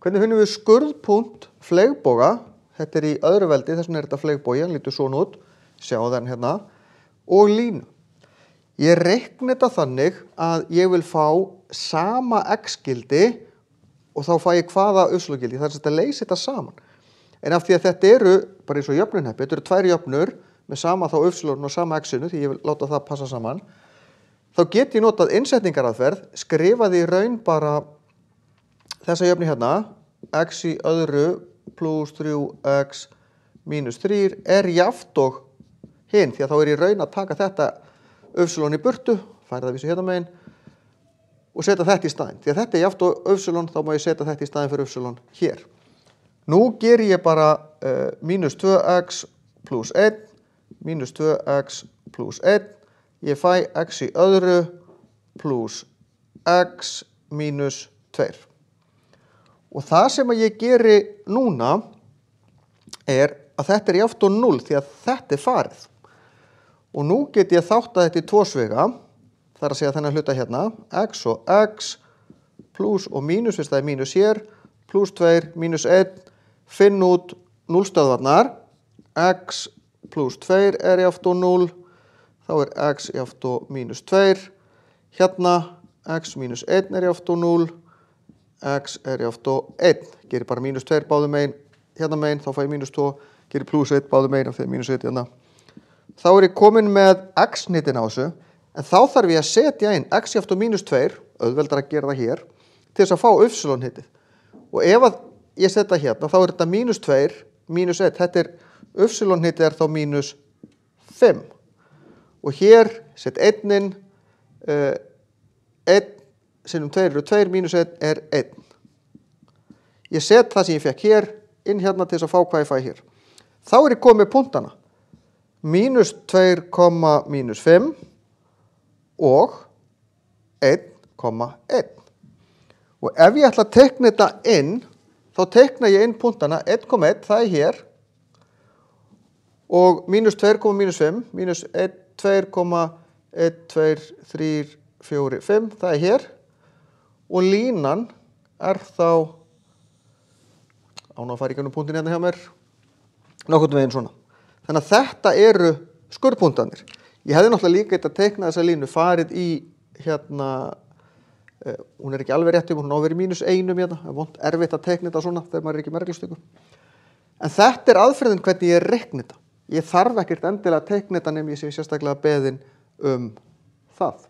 Hvernig finnum við skurðpunkt fleygboga? Þetta í öðru veldi, þess vegna þetta fleygbogi, hann lítur svona út, sjáu þenn hérna, og línu. Ég reikna þetta þannig að ég vil fá sama x-gildi og þá fæ ég hvaða y-gildi, það að leysa þetta saman. En af því að þetta eru, bara eins og jöfnunheppi, þetta eru tvær jöfnur með sama þá y og sama x-inu, því ég vil láta það passa saman, þá get ég notað innsetningaraðferð, skrifaði í raun bara þessa jöfni hérna, x í öðru plus 3x minus 3 er jafnt og hinn, því að þá ég í raun að taka þetta y í burtu, færa það vísu hérna megin, og setja þetta í staðinn. Því að þetta er jafnt og y, þá má ég setja þetta í staðinn fyrir y hér. Nú ger ég bara minus 2x plus 1, minus 2x plus 1, ég fæ x í öðru plus x minus 2. Og það sem að ég geri núna er að þetta er jafnt og 0 því að þetta er farið. Og nú get ég þáttað þetta í tvo svega, það er að segja þennan hluta hérna, x og x, plus og mínus, fyrst það er mínus hér, plus 2, mínus 1, finn út 0 stöðvarnar, x plus 2 er jafnt og 0, þá er x jafnt og mínus 2, hérna x minus 1 er jafnt og 0, x er jafnt og 1, gerir bara mínus 2 báðum megin, hérna megin, þá fæ ég mínus 2, gerir plus 1 báðum megin, þá fæ ég mínus 1 hérna. Þá er ég komin með x-hnitin á þessu, en þá þarf ég að setja inn x jafnt og mínus 2, auðveldar að gera það hér, til þess að fá y-hnitið. Og ef að ég setja hérna, þá er þetta mínus 2, mínus 1, þetta er y-hnitið er þá mínus 5. Og hér set 1-inn, 1 sinnum 2 eru 2, mínus 1 er 1. Ég set það sem ég fekk hér inn hérna til þess að fá hvað ég fæ hér. Þá er ég komið með punktana. Mínus 2, mínus 5 og 1,1. Og ef ég ætla að teikna þetta inn, þá teikna ég inn punktana 1,1, það er hér, og mínus 2, mínus 5, mínus 1, 2,1, 2, 3, 4, 5, það er hér, og línan er þá, án að fara í gegnum punktin hérna hjá mér, nokkurn veginn svona. Þannig að þetta eru skurðpunktarnir. Ég hefði náttúrulega líka að teikna þessa línu, farið í hérna, hún er ekki alveg rétt hún á að vera í mínus 1 hérna, það er vont erfitt að teikna þetta svona þegar maður er ekki með reglustyku. En þetta er aðferðin hvernig ég reikna þetta. Ég þarf ekkert endilega að teikna þetta nema ég sé sérstaklega beðin það.